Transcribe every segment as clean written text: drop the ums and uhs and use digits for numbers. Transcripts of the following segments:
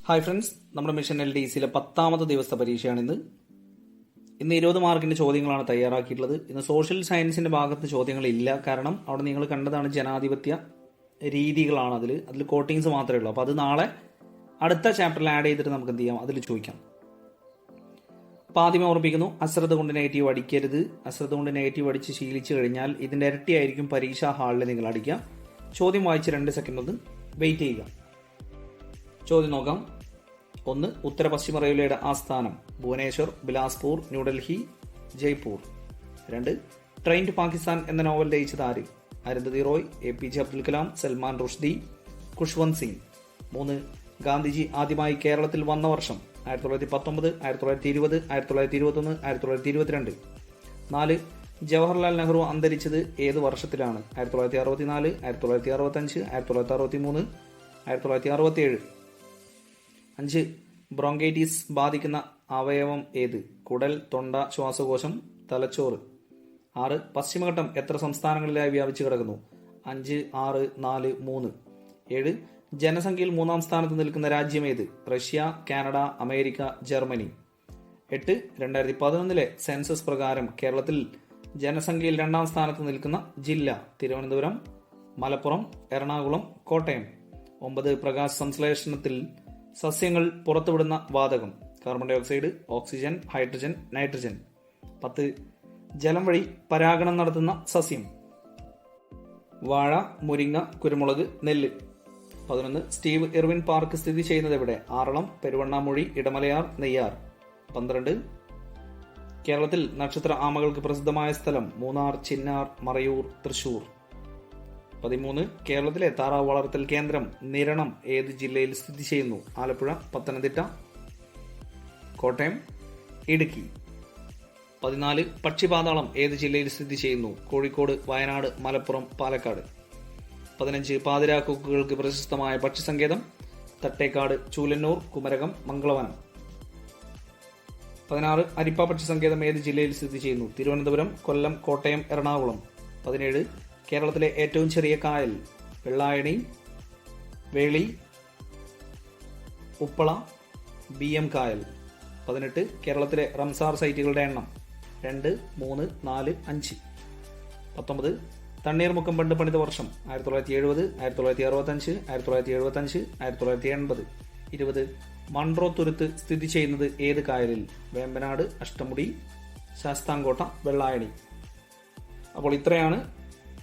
Hi friends, നമ്മുടെ mission LDCയിലെ 10ാമത്തെ ദിവസത്തെ പരീക്ഷയാണ് ഇന്ന് 20 മാർക്കിന്റെ ചോദ്യങ്ങളാണ് തയ്യാറാക്കിയിട്ടുള്ളത്. ഇന്ന് സോഷ്യൽ സയൻസിന്റെ ഭാഗത്ത് ചോദ്യങ്ങളില്ല. കാരണം അവിടെ നിങ്ങൾ കണ്ടതാണ് ജനാധിപത്യ രീതികളാണ്. അതിൽ കോട്ടിങ്സ് മാത്രമേ ഉള്ളൂ. അപ്പോൾ അത് നാളെ അടുത്ത ചാപ്റ്ററിൽ ആഡ് ചെയ്തിട്ട് നമുക്ക് എന്ത് ചെയ്യാം, അതിൽ ചോദിക്കാം. അപ്പോൾ ആദ്യമേ ഓർമ്മിപ്പിക്കുന്നു, അശ്രദ്ധ കൊണ്ട് നെഗറ്റീവ് അടിക്കരുത്. അശ്രദ്ധ കൊണ്ട് നെഗറ്റീവ് അടിച്ച് ശീലിച്ചു കഴിഞ്ഞാൽ ഇതിന്റെ ഇരട്ടിയായിരിക്കും പരീക്ഷാ ഹാളിൽ നിങ്ങൾ അടിക്കുക. ചോദ്യം വായിച്ച് 2 സെക്കൻഡ് ഒന്ന് വെയിറ്റ് ചെയ്യുക. ചോദ്യം നോക്കാം. 1. ഉത്തര പശ്ചിമ റെയിൽവേയുടെ ആസ്ഥാനം ഭുവനേശ്വർ, ബിലാസ്പൂർ, ന്യൂഡൽഹി, ജയ്പൂർ. 2. ട്രെയിൻ ടു പാകിസ്ഥാൻ എന്ന നോവൽ രചിച്ചത് ആര്? അരുന്ധതി റോയ്, APJ അബ്ദുൽ കലാം, സൽമാൻ റുഷ്ദി, ഖുഷ്വന്ത് സിംഗ്. 3. ഗാന്ധിജി ആദ്യമായി കേരളത്തിൽ വന്ന വർഷം 1919, 1920, 1921, 1922. 4. ജവഹർലാൽ നെഹ്റു അന്തരിച്ചത് ഏത് വർഷത്തിലാണ്? 1964, 1965, 1963, 1967. 5. ബ്രോങ്കൈറ്റിസ് ബാധിക്കുന്ന അവയവം ഏത്? കുടൽ, തൊണ്ട, ശ്വാസകോശം, തലച്ചോറ്. 6. പശ്ചിമഘട്ടം എത്ര സംസ്ഥാനങ്ങളിലായി വ്യാപിച്ചു കിടക്കുന്നു? 5, 6, 4, 3. 7. ജനസംഖ്യയിൽ 3-ാം സ്ഥാനത്ത് നിൽക്കുന്ന രാജ്യം ഏത്? Russia, Canada, America, Germany. 8. 2011 census പ്രകാരം കേരളത്തിൽ ജനസംഖ്യയിൽ 2-ാം സ്ഥാനത്ത് നിൽക്കുന്ന ജില്ല? തിരുവനന്തപുരം, മലപ്പുറം, എറണാകുളം, കോട്ടയം. 9. പ്രകാശ സംശ്ലേഷണത്തിൽ സസ്യങ്ങൾ പുറത്തുവിടുന്ന വാതകം? Carbon dioxide, oxygen, hydrogen, nitrogen. 10. ജലം വഴി പരാഗണം നടത്തുന്ന സസ്യം? വാഴ, മുരിങ്ങ, കുരുമുളക്, നെല്ല്. 11. സ്റ്റീവ് ഇർവിൻ പാർക്ക് സ്ഥിതി ചെയ്യുന്നത് എവിടെ? ആറളം, പെരുവണ്ണാമൊഴി, ഇടമലയാർ, നെയ്യാർ. 12. കേരളത്തിൽ നക്ഷത്ര ആമകൾക്ക് പ്രസിദ്ധമായ സ്ഥലം? മൂന്നാർ, ചിന്നാർ, മറയൂർ, തൃശൂർ. 13. കേരളത്തിലെ താറാവ് വളർത്തൽ കേന്ദ്രം നിരണം ഏത് ജില്ലയിൽ സ്ഥിതി ചെയ്യുന്നു? ആലപ്പുഴ, പത്തനംതിട്ട, കോട്ടയം, ഇടുക്കി. 14. പക്ഷിപാതാളം ഏത് ജില്ലയിൽ സ്ഥിതി ചെയ്യുന്നു? കോഴിക്കോട്, വയനാട്, മലപ്പുറം, പാലക്കാട്. 15. പാതിരാക്കൊക്കുകൾക്ക് പ്രശസ്തമായ പക്ഷിസങ്കേതം? തട്ടേക്കാട്, ചൂലന്നൂർ, കുമരകം, മംഗളവനം. 16. അരിപ്പ പക്ഷിസങ്കേതം ഏത് ജില്ലയിൽ സ്ഥിതി ചെയ്യുന്നു? തിരുവനന്തപുരം, കൊല്ലം, കോട്ടയം, എറണാകുളം. 17. കേരളത്തിലെ ഏറ്റവും ചെറിയ കായൽ? വെള്ളായണി, വേളി, ഉപ്പള, BM കായൽ. 18. കേരളത്തിലെ റംസാർ സൈറ്റുകളുടെ എണ്ണം? 2, 3, 4, 5. 19. തണ്ണീർമുക്കം ബണ്ട് പണിത വർഷം? 1970, 1965, 1975, 1980. 20. മൺട്രോ തുരുത്ത് സ്ഥിതി ചെയ്യുന്നത് ഏത് കായലിൽ? വേമ്പനാട്, അഷ്ടമുടി, ശാസ്താംകോട്ട, വെള്ളായണി. അപ്പോൾ ഇത്രയാണ്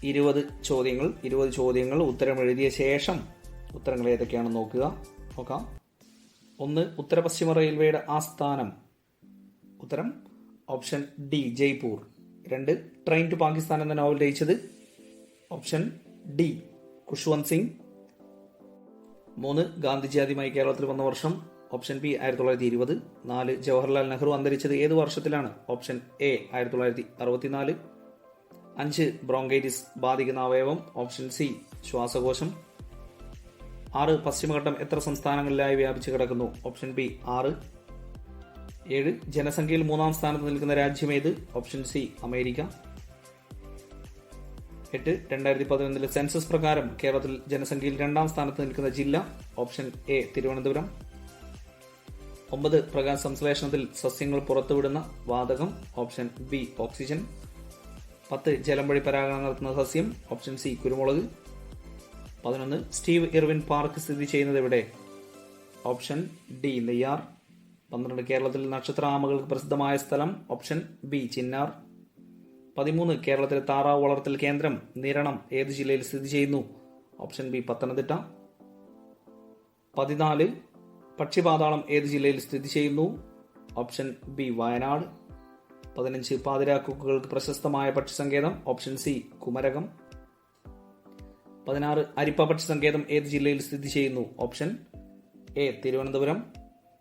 20 ചോദ്യങ്ങൾ. 20 ചോദ്യങ്ങൾ ഉത്തരം എഴുതിയ ശേഷം ഉത്തരങ്ങൾ ഏതൊക്കെയാണെന്ന് നോക്കാം. 1. ഉത്തര പശ്ചിമ റെയിൽവേയുടെ ആസ്ഥാനം? ഉത്തരം option D, Jaipur. 2. Train to Pakistan എന്ന നോവൽ രചിച്ചത്? Option D, Khushwant Singh. 3. ഗാന്ധിജി ആദ്യമായി കേരളത്തിൽ വന്ന വർഷം? Option B, 1920. 4. ജവഹർലാൽ നെഹ്റു അന്തരിച്ചത് ഏത് വർഷത്തിലാണ്? Option A, 1964. 5. ബ്രോങ്കൈറ്റിസ് ബാധിക്കുന്ന അവയവം? ഓപ്ഷൻ സി, ശ്വാസകോശം. 6. പശ്ചിമഘട്ടം എത്ര സംസ്ഥാനങ്ങളിലായി വ്യാപിച്ചു കിടക്കുന്നു? Option B, 6. 7. ജനസംഖ്യയിൽ 3-ാം സ്ഥാനത്ത് നിൽക്കുന്ന രാജ്യം ഏത്? Option C, America. 8. 2011 സെൻസസ് പ്രകാരം കേരളത്തിൽ ജനസംഖ്യയിൽ 2-ാം സ്ഥാനത്ത് നിൽക്കുന്ന ജില്ല? Option A, Thiruvananthapuram. 9. പ്രകാശ സംശ്ലേഷണത്തിൽ സസ്യങ്ങൾ പുറത്തുവിടുന്ന വാതകം? Option B, oxygen. 10. ജലം വഴി പരാഗണം നടത്തുന്ന സസ്യം? ഓപ്ഷൻ സി, കുരുമുളക്. 11. സ്റ്റീവ് ഇർവിൻ പാർക്ക് സ്ഥിതി ചെയ്യുന്നത് എവിടെ? Option D, Neyyar. 12. കേരളത്തിൽ നക്ഷത്ര ആമകൾക്ക് പ്രസിദ്ധമായ സ്ഥലം? Option B, Chinnar. 13. കേരളത്തിലെ താറാവ് വളർത്തൽ കേന്ദ്രം നിരണം ഏത് ജില്ലയിൽ സ്ഥിതി ചെയ്യുന്നു? Option B, Pathanamthitta. 14. പക്ഷിപാതാളം ഏത് ജില്ലയിൽ സ്ഥിതി ചെയ്യുന്നു? Option B, Wayanad. 15. പാതിരാക്കൊക്കുകൾക്ക് പ്രശസ്തമായ പക്ഷിസങ്കേതം? Option C, Kumarakom. 16. അരിപ്പ പക്ഷിസങ്കേതം ഏത് ജില്ലയിൽ സ്ഥിതി ചെയ്യുന്നു? Option A, Thiruvananthapuram.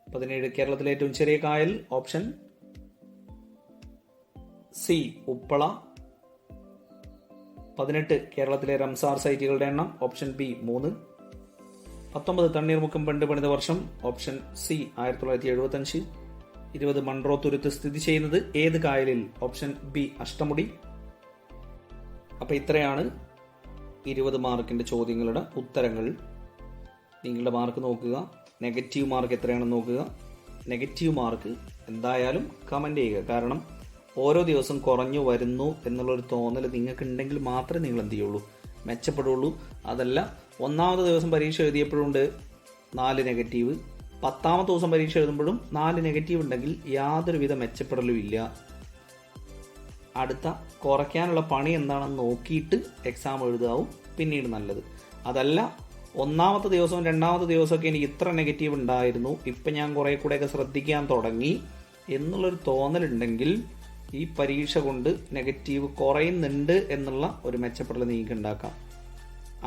17. കേരളത്തിലെ ഏറ്റവും ചെറിയ കായൽ? Option C, Uppala. 18. കേരളത്തിലെ റംസാർ സൈറ്റുകളുടെ എണ്ണം? Option B, 3. 19. തണ്ണീർമുക്കം ബണ്ട് പണിത വർഷം? Option C, 1975. 20. മൺട്രോ തുരുത്ത് സ്ഥിതി ചെയ്യുന്നത് ഏത് കായലിൽ? Option B, Ashtamudi. അപ്പൊ ഇത്രയാണ് 20 മാർക്കിന്റെ ചോദ്യങ്ങളുടെ ഉത്തരങ്ങൾ. നിങ്ങളുടെ മാർക്ക് നോക്കുക. നെഗറ്റീവ് മാർക്ക് എത്രയാണെന്ന് നോക്കുക. നെഗറ്റീവ് മാർക്ക് എന്തായാലും കമൻറ്റ് ചെയ്യുക. കാരണം ഓരോ ദിവസം കുറഞ്ഞു വരുന്നു എന്നുള്ളൊരു തോന്നൽ നിങ്ങൾക്ക് ഉണ്ടെങ്കിൽ മാത്രമേ നിങ്ങൾ എന്ത് ചെയ്യുള്ളൂ, മെച്ചപ്പെടുള്ളൂ. അതല്ല, ഒന്നാമത്തെ ദിവസം പരീക്ഷ എഴുതിയപ്പോഴുണ്ട് 4 നെഗറ്റീവ്, 10ാമത്തെ ദിവസം പരീക്ഷ എഴുതുമ്പോഴും 4 നെഗറ്റീവ് ഉണ്ടെങ്കിൽ യാതൊരുവിധ മെച്ചപ്പെടലും ഇല്ല. അടുത്ത കുറയ്ക്കാനുള്ള പണി എന്താണെന്ന് നോക്കിയിട്ട് എക്സാം എഴുതാവും പിന്നീട് നല്ലത്. അതല്ല, ഒന്നാമത്തെ ദിവസവും 2ാമത്തെ ദിവസമൊക്കെ എനിക്ക് ഇത്ര നെഗറ്റീവ് ഉണ്ടായിരുന്നു, ഇപ്പം ഞാൻ കുറേ കൂടെയൊക്കെ ശ്രദ്ധിക്കാൻ തുടങ്ങി എന്നുള്ളൊരു തോന്നലുണ്ടെങ്കിൽ ഈ പരീക്ഷ കൊണ്ട് നെഗറ്റീവ് കുറയുന്നുണ്ട് എന്നുള്ള ഒരു മെച്ചപ്പെടൽ നിങ്ങൾക്ക് ഉണ്ടാക്കാം.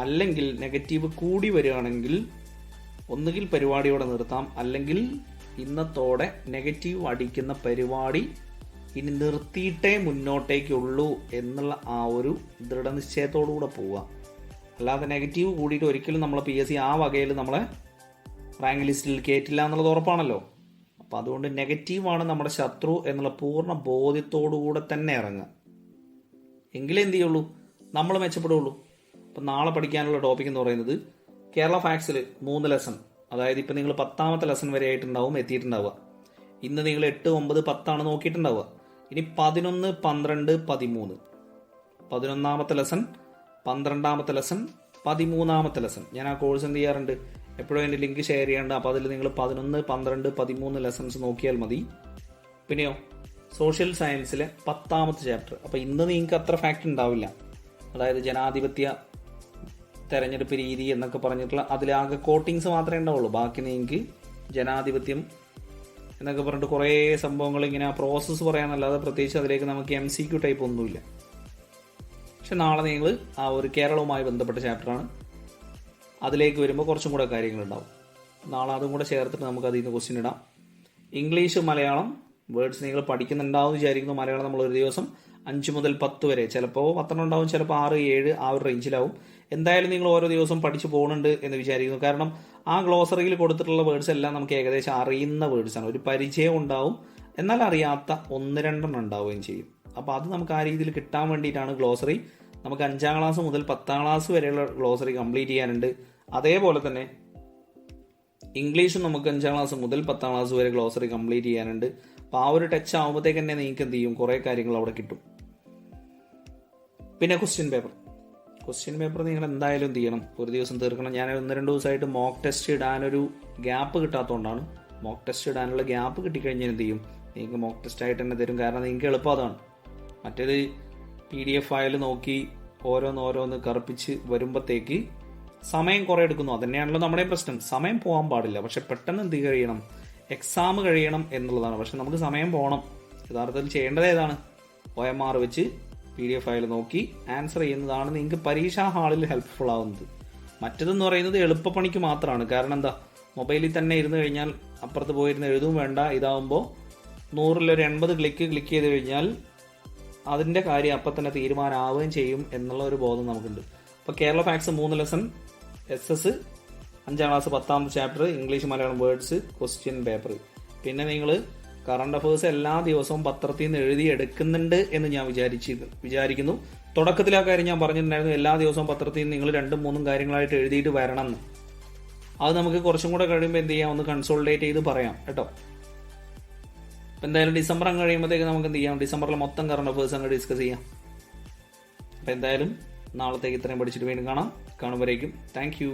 അല്ലെങ്കിൽ നെഗറ്റീവ് കൂടി വരികയാണെങ്കിൽ ഒന്നുകിൽ പരിപാടിയോടെ നിർത്താം, അല്ലെങ്കിൽ ഇന്നത്തോടെ നെഗറ്റീവ് അടിക്കുന്ന പരിപാടി ഇനി നിർത്തിയിട്ടേ മുന്നോട്ടേക്കുള്ളൂ എന്നുള്ള ആ ഒരു ദൃഢനിശ്ചയത്തോടുകൂടെ പോവുക. അല്ലാതെ നെഗറ്റീവ് കൂടിയിട്ട് ഒരിക്കലും നമ്മളെ PSC ആ വകയിൽ നമ്മളെ റാങ്ക് ലിസ്റ്റിൽ കയറ്റില്ല എന്നുള്ളത് ഉറപ്പാണല്ലോ. അപ്പോൾ അതുകൊണ്ട് നെഗറ്റീവാണ് നമ്മുടെ ശത്രു എന്നുള്ള പൂർണ്ണ ബോധ്യത്തോടുകൂടെ തന്നെ ഇറങ്ങുക. എങ്കിലേ എന്ത് ചെയ്യുള്ളൂ, നമ്മൾ മെച്ചപ്പെടുള്ളൂ. അപ്പം നാളെ പഠിക്കാനുള്ള ടോപ്പിക് എന്ന് പറയുന്നത് കേരള ഫാക്സിൽ 3 ലെസൺ, അതായത് ഇപ്പം നിങ്ങൾ 10ാമത്തെ ലെസൺ വരെ ആയിട്ടുണ്ടാവും എത്തിയിട്ടുണ്ടാവുക. ഇന്ന് നിങ്ങൾ 8, 9, 10 നോക്കിയിട്ടുണ്ടാവുക. ഇനി 11, 12, 13, 11ാമത്തെ ലെസൺ, 12ാമത്തെ ലെസൺ, 13ാമത്തെ ലെസൺ. ഞാൻ ആ കോഴ്സ് എന്ത് ചെയ്യാറുണ്ട്, എപ്പോഴും എൻ്റെ ലിങ്ക് ഷെയർ ചെയ്യാറുണ്ട്. അപ്പോൾ അതിൽ നിങ്ങൾ 11, 12, 13 ലെസൺസ് നോക്കിയാൽ മതി. പിന്നെയോ സോഷ്യൽ സയൻസിലെ 10ാമത്തെ ചാപ്റ്റർ. അപ്പോൾ ഇന്ന് നിങ്ങൾക്ക് അത്ര ഫാക്റ്റ് ഉണ്ടാവില്ല, അതായത് ജനാധിപത്യ തെരഞ്ഞെടുപ്പ് രീതി എന്നൊക്കെ പറഞ്ഞിട്ടുള്ള അതിലാകെ കോട്ടിങ്സ് മാത്രമേ ഉണ്ടാവുള്ളൂ. ബാക്കി നിങ്ങൾക്ക് ജനാധിപത്യം എന്നൊക്കെ പറഞ്ഞിട്ട് കുറേ സംഭവങ്ങൾ ഇങ്ങനെ പ്രോസസ്സ് പറയാനല്ലാതെ പ്രത്യേകിച്ച് അതിലേക്ക് നമുക്ക് MCQ ടൈപ്പ് ഒന്നുമില്ല. പക്ഷെ നാളെ നിങ്ങൾ ആ ഒരു കേരളവുമായി ബന്ധപ്പെട്ട ചാപ്റ്ററാണ്, അതിലേക്ക് വരുമ്പോൾ കുറച്ചും കൂടെ കാര്യങ്ങളുണ്ടാവും. നാളെ അതും കൂടെ ചേർത്തിട്ട് നമുക്ക് അതിൽ നിന്ന് ക്വസ്റ്റ്യൻ ഇടാം. ഇംഗ്ലീഷ്, മലയാളം വേർഡ്സ് നിങ്ങൾ പഠിക്കുന്നുണ്ടാവും വിചാരിക്കുന്നു. മലയാളം നമ്മൾ ഒരു ദിവസം 5 മുതൽ 10 വരെ, ചിലപ്പോൾ 10 ഉണ്ടാവും, ചിലപ്പോൾ 6, 7 ആ ഒരു റേഞ്ചിലാവും. എന്തായാലും നിങ്ങൾ ഓരോ ദിവസം പഠിച്ചു പോകുന്നുണ്ട് എന്ന് വിചാരിക്കുന്നു. കാരണം ആ ഗ്ലോസറിയിൽ കൊടുത്തിട്ടുള്ള വേർഡ്സ് എല്ലാം നമുക്ക് ഏകദേശം അറിയുന്ന വേർഡ്സാണ്. ഒരു പരിചയം ഉണ്ടാവും, എന്നാൽ അറിയാത്ത 1-2 ഉണ്ടാവുകയും ചെയ്യും. അപ്പോൾ അത് നമുക്ക് ആ രീതിയിൽ കിട്ടാൻ വേണ്ടിയിട്ടാണ് ഗ്ലോസറി. നമുക്ക് 5ാം ക്ലാസ് മുതൽ 10ാം ക്ലാസ് വരെയുള്ള ഗ്ലോസറി കംപ്ലീറ്റ് ചെയ്യാനുണ്ട്. അതേപോലെ തന്നെ ഇംഗ്ലീഷും നമുക്ക് 5ാം ക്ലാസ് മുതൽ 10ാം ക്ലാസ് വരെ ഗ്ലോസറി കംപ്ലീറ്റ് ചെയ്യാനുണ്ട്. അപ്പോൾ ആ ഒരു ടച്ച് ആകുമ്പോഴത്തേക്ക് തന്നെ നിങ്ങൾക്ക് എന്ത് ചെയ്യും, കുറേ കാര്യങ്ങൾ അവിടെ കിട്ടും. പിന്നെ ക്വസ്റ്റ്യൻ പേപ്പർ നിങ്ങൾ എന്തായാലും എന്ത് ചെയ്യണം, ഒരു ദിവസം തീർക്കണം. ഞാൻ 1-2 ദിവസമായിട്ട് മോക്ക് ടെസ്റ്റ് ഇടാനൊരു ഗ്യാപ്പ് കിട്ടാത്തതുകൊണ്ടാണ്. മോക്ക് ടെസ്റ്റ് ഇടാനുള്ള ഗ്യാപ്പ് കിട്ടിക്കഴിഞ്ഞാൽ എന്ത് ചെയ്യും, നിങ്ങൾക്ക് മോക്ക് ടെസ്റ്റ് ആയിട്ട് തന്നെ തരും. കാരണം നിങ്ങൾക്ക് എളുപ്പം അതാണ്. മറ്റേത് PDF ഫയൽ നോക്കി ഓരോന്ന് കറുപ്പിച്ച് വരുമ്പോഴത്തേക്ക് സമയം കുറേ എടുക്കുന്നു. അതന്നെയാണല്ലോ നമ്മുടെ പ്രശ്നം. സമയം പോകാൻ പാടില്ല, പക്ഷെ പെട്ടെന്ന് എന്ത് കഴിയണം, എക്സാം കഴിയണം എന്നുള്ളതാണ്. പക്ഷെ നമുക്ക് സമയം പോകണം. യഥാർത്ഥത്തിൽ ചെയ്യേണ്ടത് ഏതാണ്, OMR വെച്ച് PDF ഫയൽ നോക്കി ആൻസർ ചെയ്യുന്നതാണ് നിങ്ങൾക്ക് പരീക്ഷാ ഹാളിൽ ഹെൽപ്ഫുൾ ആവുന്നത്. മറ്റേതെന്ന് പറയുന്നത് എളുപ്പപ്പണിക്ക് മാത്രമാണ്. കാരണം എന്താ, മൊബൈലിൽ തന്നെ ഇരുന്ന് കഴിഞ്ഞാൽ അപ്പുറത്ത് പോയിരുന്ന് എഴുതും വേണ്ട. ഇതാവുമ്പോൾ 100-ൽ 80 ക്ലിക്ക് ചെയ്ത് കഴിഞ്ഞാൽ അതിൻ്റെ കാര്യം അപ്പം തന്നെ തീരുമാനമാവുകയും ചെയ്യും എന്നുള്ള ഒരു ബോധം നമുക്കുണ്ട്. അപ്പോൾ കേരള ഫാക്സ് 3 ലെസൺ, SS 5ാം ക്ലാസ് 10ാമത്തെ chapter, English, Malayalam words, question paper. പിന്നെ നിങ്ങൾ കറണ്ട് അഫേഴ്സ് എല്ലാ ദിവസവും പത്രത്തിൽ നിന്ന് എഴുതി എടുക്കുന്നുണ്ട് എന്ന് ഞാൻ വിചാരിക്കുന്നു. തുടക്കത്തിൽ ആ കാര്യം ഞാൻ പറഞ്ഞിട്ടുണ്ടായിരുന്നു, എല്ലാ ദിവസവും പത്രത്തിൽ നിന്ന് നിങ്ങൾ 2-3 കാര്യങ്ങളായിട്ട് എഴുതിയിട്ട് വരണം എന്ന്. അത് നമുക്ക് കുറച്ചും കൂടെ കഴിയുമ്പോൾ എന്ത് ചെയ്യാം, ഒന്ന് കൺസോൾട്ടേറ്റ് ചെയ്ത് പറയാം കേട്ടോ. അപ്പം എന്തായാലും ഡിസംബർ അങ്ങ് കഴിയുമ്പോഴത്തേക്ക് നമുക്ക് എന്ത് ചെയ്യാം, ഡിസംബറിലെ മൊത്തം കറണ്ട് അഫേഴ്സ് അങ്ങ് ഡിസ്കസ് ചെയ്യാം. അപ്പം എന്തായാലും നാളത്തേക്ക് ഇത്രയും പഠിച്ചിട്ട് വീണ്ടും കാണുമ്പോഴേക്കും താങ്ക് യു.